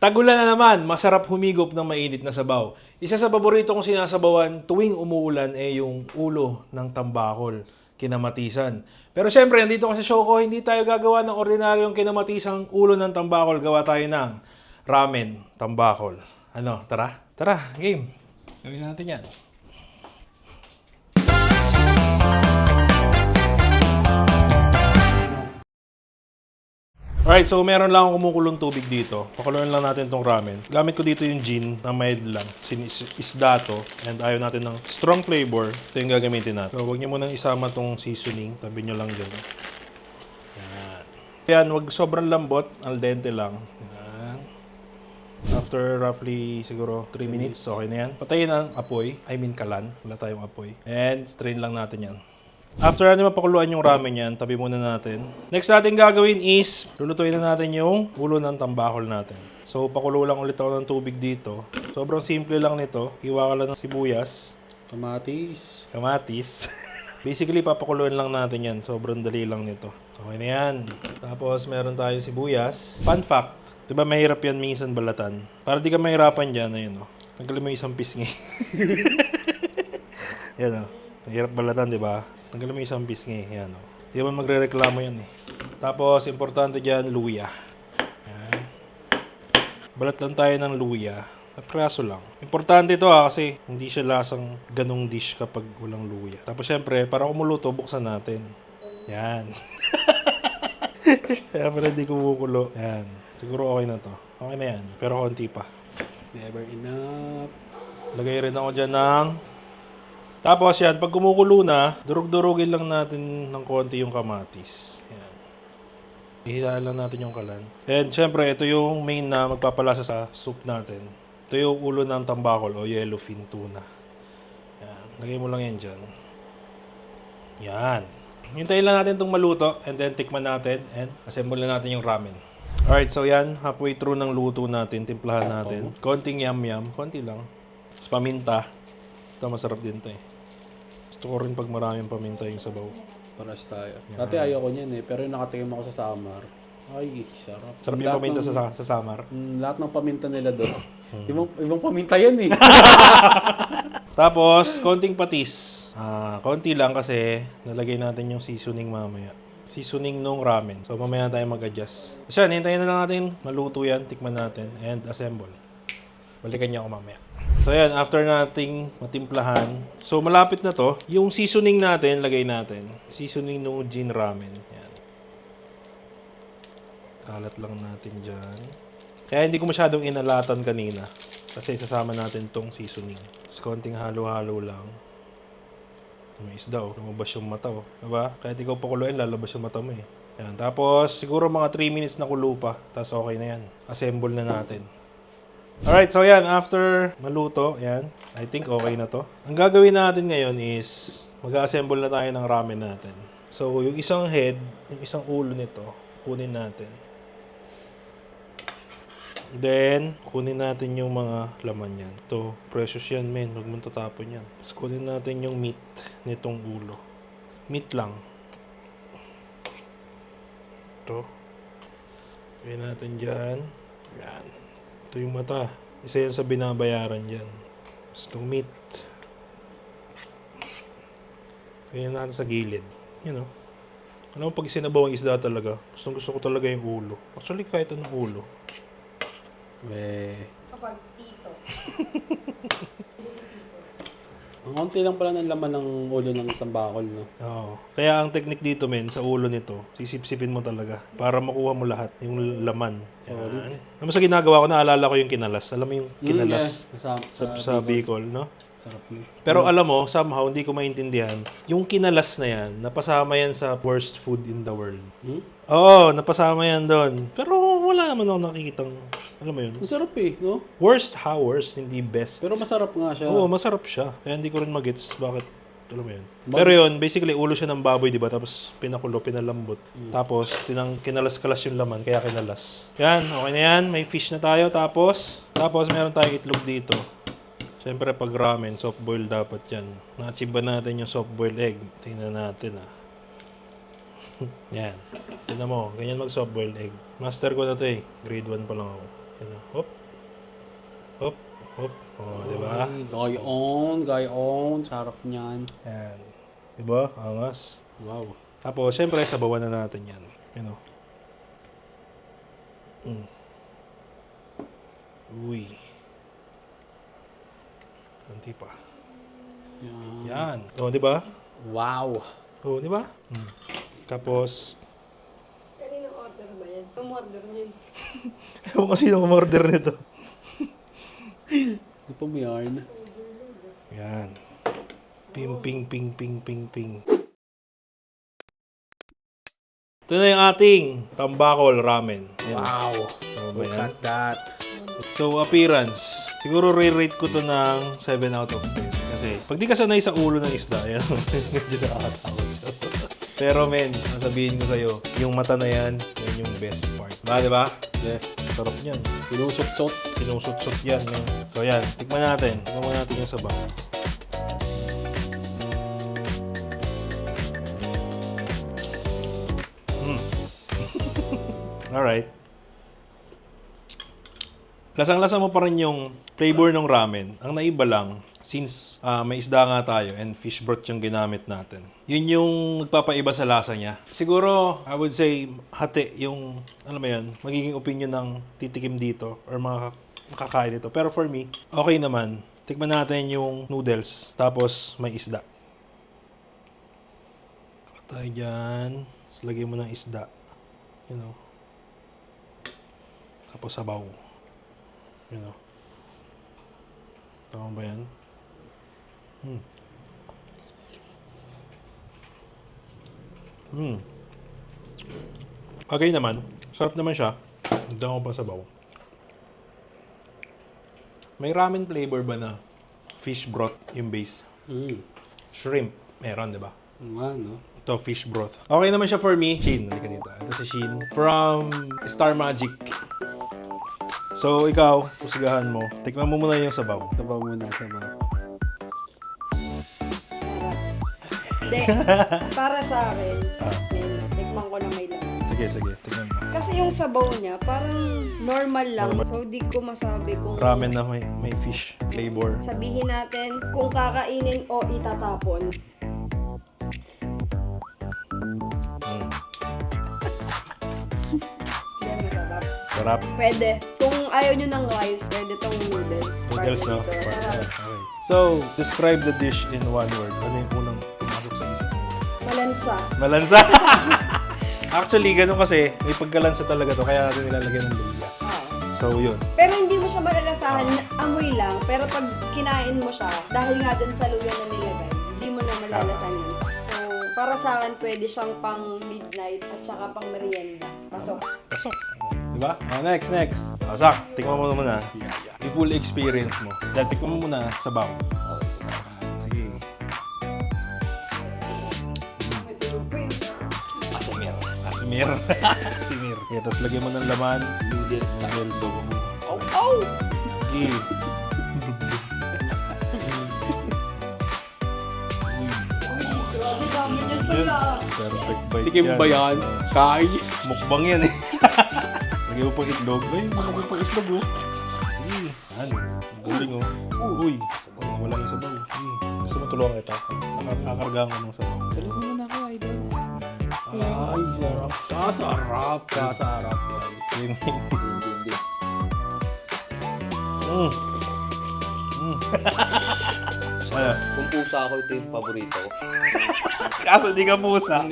Tagulan na naman, masarap humigop ng mainit na sabaw. Isa sa paborito kong sinasabawan tuwing umuulan ay yung ulo ng tambakol, kinamatisan. Pero syempre, nandito kasi sa show ko, hindi tayo gagawa ng ordinaryong kinamatisang ulo ng tambakol. Gawa tayo ng ramen tambakol. Ano, tara? Tara, game. Gawin natin yan. Alright, so meron lang akong kumukulong tubig dito. Pakuluan lang natin tong ramen. Gamit ko dito yung gin na mild lang. Isda to. And ayaw natin ng strong flavor. Ito yung gagamitin natin. So, huwag niyo munang isama tong seasoning. Tabi nyo lang dyan. Yan. Yan, huwag sobrang lambot. Al dente lang. Yan. After roughly siguro 3 minutes, okay na yan. Patayin ang apoy. I mean kalan. Wala tayong apoy. And strain lang natin yan. After natin mapakuluan yung ramen yan, tabi muna natin. Next natin gagawin is, lulutuin na natin yung ulo ng tambakol natin. So, pakulo lang ulit ako ng tubig dito. Sobrang simple lang nito. Hiwa ka lang ng sibuyas. Kamatis. Basically, papakuluan lang natin yan. Sobrang dali lang nito. Okay na yan. Tapos, meron tayong sibuyas. Fun fact, diba mahirap yan minsan balatan? Para di ka mahirapan dyan, ayun o. Tanggalin mo yung isang pisngi. Yan o. Mahirap balatan, diba? Tanggalin mo isang pisngi. Yan, oh. Di ba magre-reklamo yan eh. Tapos, importante dyan, luya. Yan. Balat lang tayo ng luya. At praso lang. Importante ito kasi hindi siya lasang ganong dish kapag walang luya. Tapos, syempre, para kumuluto, buksan natin. Yan. Kaya pala hindi kumukulo. Yan. Siguro okay na to. Okay na yan. Pero konti pa. Never enough. Lagay rin ako dyan ng... Tapos yan, pag kumukulo na, durug-durugin lang natin ng konti yung kamatis. Yan. Ihilaan lang natin yung kalan. And syempre, ito yung main na magpapalasa sa soup natin. Ito yung ulo ng tambakol o yellowfin tuna. Yan. Lagay mo lang yan dyan. Yan. Hintayin lang natin itong maluto and then tikman natin and assemble na natin yung ramen. Alright, so yan. Halfway through ng luto natin, timplahan natin. Konting yam-yam. Konti lang. Tapos paminta. Ito masarap din ito eh. Gusto ko rin pag maraming paminta yung sabaw. Paras tayo. Dati ayaw ko niyan eh, pero yung nakatikim ako sa Samar. Ay, sarap. Sarap yung paminta sa Samar. Lahat ng paminta nila doon. ibang paminta yan eh. Tapos, konting patis. Konti lang kasi nalagay natin yung seasoning mamaya. Seasoning nung ramen. So, mamaya tayo mag-adjust. So, yan, hintayin na lang natin. Maluto yan, tikman natin, and assemble. Balikan niyo ako mamaya. So, yan, after nating matimplahan. So, malapit na to. Yung seasoning natin, lagay natin. Seasoning nung gin ramen. Yan. Kalat lang natin dyan. Kaya hindi ko masyadong inalatan kanina. Kasi sasama natin tong seasoning. Tapos, konting halo-halo lang. May isda oh. Lumabas yung mata oh. Diba? Kahit ikaw pakuluin, lalabas yung mata mo eh. Yan. Tapos, siguro mga 3 minutes na kulo pa. Tapos, okay na yan. Assemble na natin. Alright, so yan, after maluto, yan, I think okay na to. Ang gagawin natin ngayon is, mag-assemble na tayo ng ramen natin. So, yung isang head, yung isang ulo nito, kunin natin. Then, kunin natin yung mga laman yan. Ito, precious yan, men. Huwag mong tatapon yan. Tapos, kunin natin yung meat nitong ulo. Meat lang. Ito. Kunin natin dyan. Yan. Ito yung mata. Isa yan sa binabayaran dyan. Tapos itong meat. Ganyan natin sa gilid. You know. Alam mo, pag sinabaw ang isda talaga, gusto ko talaga yung ulo. Actually, kahit anong ulo. Kapag tito. Ang konti lang pala ng laman ng ulo ng tambakol, no? Oo. Kaya ang technique dito, men, sa ulo nito, sisip-sipin mo talaga para makuha mo lahat, yung laman. Yan. Naman sa ginagawa ko, naalala ko yung kinalas. Alam mo yung kinalas sa Bicol, no? Sarap yun. Pero alam mo, somehow, hindi ko maintindihan, yung kinalas na yan, napasama yan sa worst food in the world. Oo, napasama yan doon. Pero wala naman ako nakikitang, alam mo yun? Masarap eh, no? Worst, worst, hindi best. Pero masarap nga siya. Oo, masarap siya. Kaya hindi ko rin magets bakit, alam mo yun. Pero yun, basically, ulo siya ng baboy, di ba? Tapos pinakulo, pinalambot. Tapos, kinalas-kalas yung laman, kaya kinalas. Yan, okay na yan. May fish na tayo. Tapos meron tayong itlog dito. Siyempre, pag ramen, soft boil dapat yan. Na-achieve ba natin yung soft boiled egg? Tingnan natin Yan. Tingnan mo, ganyan mag soft boiled egg. Master ko na to eh. Grade 1 pa lang ako. Yan o. Hop. Hop. Hop. O, diba? Gayon. Sarap niyan. Yan. Diba? Angas. Wow. Tapos, syempre, sabawan na natin yan. Yan o. Uy. Kunti pa. Yan. O, diba? Wow. O, diba? Tapos, Kaninang order ba yan? Pumorder niyan. ewan ko sino umorder nito. Ito pa may yarn. Yan. Ping, ping, ping, ping, ping, ping. Ito na yung ating tambakol ramen. Wow. Tama ba Look yan? at that. So, appearance. Siguro re-rate ko to ng 7 out of 10. Kasi, pag di ka sanay sa ulo ng isda, yan, medyo nakakatakot siya. Pero men, nasabihin ko sa'yo, yung mata na yan, yan yung best part. Diba? Yeah. Sarap niyan. Sinusot-sot. Sinusot-sot yan. Men. So, yan. Tikman natin. Tikman natin yung sabaw. Alright. Lasang-lasa mo pa rin yung flavor ng ramen. Ang naiba lang, since may isda nga tayo and fish broth yung ginamit natin. Yun yung nagpapaiba sa lasa niya. Siguro, I would say, hati yung, alam mo yan, magiging opinion ng titikim dito or mga makakain dito. Pero for me, okay naman. Tikman natin yung noodles, tapos may isda. Tayo dyan. Tapos lagay mo ng isda. You know. Tapos sabaw. You know. Tama ba yan? Okay naman. Sarap naman siya. Nagdang ko pa sabaw. May ramen flavor ba na fish broth yung base? Shrimp. Meron, di ba? Ano? Ito, fish broth. Okay naman siya for me. Shin, halika dito. Ito si Shin. From Star Magic. So, ikaw, pusigahan mo. Tikman mo muna yung sabaw. Sabaw muna, sabaw. Hindi. Para sa akin, tikman ko na may laman. Sige. Tignan mo. Kasi yung sabaw niya, parang normal lang. So, di ko masabi kung Ramen na may fish flavor. sabihin natin kung kakainin o itatapon. Yan, masarap. Sarap. Pwede. Kung ayaw nyo ng rice, pwede tong noodles. Noodles, no? Part dito. Sarap. Okay. So, describe the dish in one word. Ano yung unang pumasok sa isip? Malansa. Malansa! Actually, ganun kasi, may pagkalansa talaga to, kaya natin nilalagyan ng luya. So, yun. Pero hindi mo siya malalasahan, amoy lang. Pero pag kinain mo siya, dahil nga dun sa luya na nilagay, hindi mo na malalasan yun. So, para sa akin, pwede siyang pang midnight at saka pang merienda. Pasok. Pasok. Diba? Next. Sak, tikman mo muna. Yung full experience mo. Dahil tikman mo muna sa baw. Sige. Asimir. Asimir. Yeah, tapos lagyan mo ng laman. Noodles. Sige. Grabe dami niyan pala. Perfect bite Tikim ba yan? Kain. Mukbang yan eh. Lagyan mo pang itlog. Ay, lagyan mo pang itlog oh. Sige. Yan. Galing oh. Uy. Wala yung sabaw. Sige. Gusto mo tulungan kita? Kakargaan ko ng sabaw. Tulungan mo na ako, idol. Ay, sarap. Kasarap yan. Hindi. Ano? Kung pusa ako, ito yung paborito ko. Kaso di ka pusa.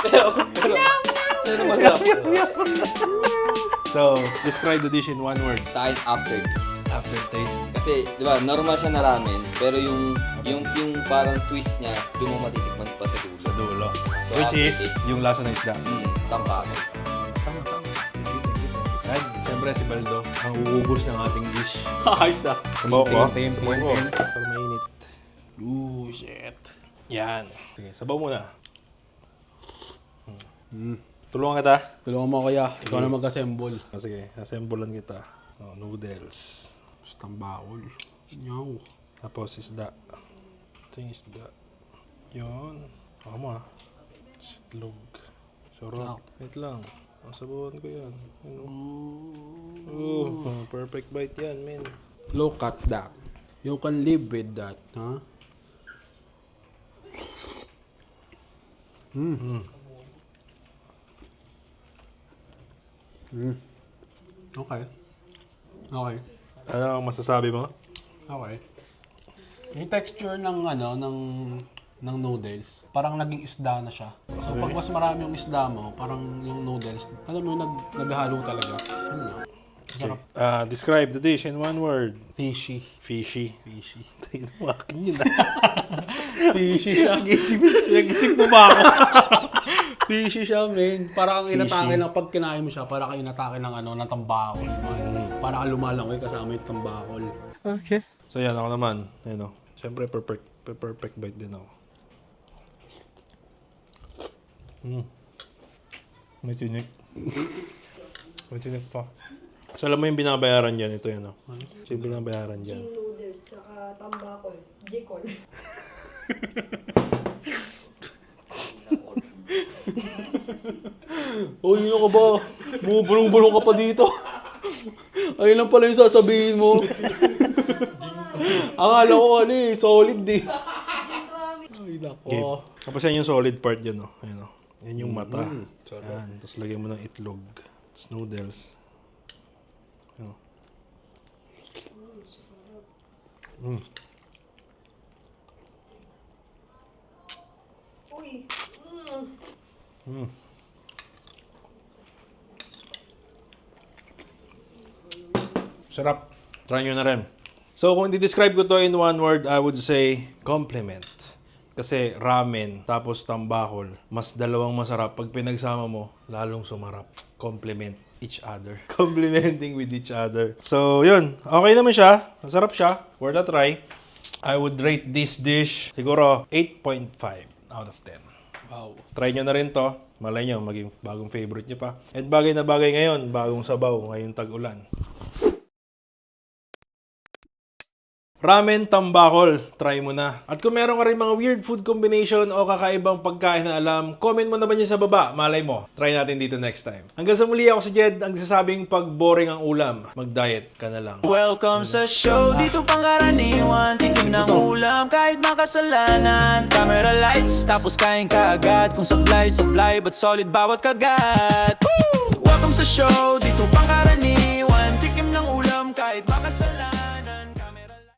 Pero masarap. So, describe the dish in one word. Sa akin, aftertaste. Aftertaste. Kasi, di ba, normal siya na ramen, pero yung parang twist niya, doon mo matitikman pa sa dulo. Sa dulo. So, Which is, aftertaste. yung lasa ng isda. Tangkado. Tama. Yan, siyempre si Baldo, ang uubos ng ating dish. Ayos ah. Sabaw ko. Tim. Sabaw ko. Para mainit. Ooh, shit. Yan. Sige, sabaw muna. Tulungan kita. Tulungan mo kaya. Ikaw na mag-assemble. Sige, assemblean kita. Oh, noodles. Tambakol. Nyaw. Tapos isda. Ito yung isda. Yun. Tama. Sitlog. Sarap. Wait lang. Sabawan ko yan. Oh, perfect bite yan, men. Look at that. You can live with that, ha? Okay. Okay. Ano ang masasabi mo? Okay. Yung texture ng ng noodles, parang naging isda na siya. So pag mas marami yung isda mo, parang yung noodles, alam mo, naghahalo talaga. Ano na? Sarap. Describe the dish in one word. Fishy. Fishy. Fishy. Tingnan mo, akin yun Fishy siya. Nag-isip mo ba ako? Fishy siya, men. Para kang inatake ng pag kinain mo siya, para kang inatake ng ng tambakol. Para kang lumalangoy kasama yung tambakol. Okay. So yan, ako naman. Ayun o. Siyempre, perfect bite din ako. May tinik. May tinik pa. So alam mo yung binabayaran dyan, ito yun o. So yung binabayaran dyan. Chicken noodles, tsaka tambakol. Jikol. Uy, yun ka ba? Bumubulong-bulong ka pa dito. Ayun lang pala yung sasabihin mo. Akala ko solid eh. Ay, nako. Okay. Tapos yan yung solid part dyan o. Ayun o. Yan yung mata. Yan. Tapos lagyan mo ng itlog. Tapos noodles. Ayun o. Uy. Sarap. Try nyo na rin. So, kung i-describe ko to in one word, I would say compliment. Kasi ramen, tapos tambakol, mas dalawang masarap. Pag pinagsama mo, lalong sumarap. Complement each other. Complementing with each other. So, yun. Okay naman siya. Masarap siya. Worth a try. I would rate this dish siguro 8.5 out of 10. Wow. Try nyo na rin to. Malay nyo, maging bagong favorite nyo pa. At bagay na bagay ngayon, bagong sabaw, ngayong tag-ulan. Ramen tambakol, try mo na. At kung meron ka rin mga weird food combination o kakaibang pagkain na alam, comment mo naman yun sa baba. Malay mo, try natin dito next time. Hanggang sa muli, ako si Jed, ang sasabing pag boring ang ulam, mag-diet ka na lang. Welcome sa show, dito pangkaraniwan. Tikim ng ulam kahit makasalanan. Camera lights, tapos kain ka agad. Kung sablay, but solid bawat kagat. Woo! Welcome sa show, dito pangkaraniwan.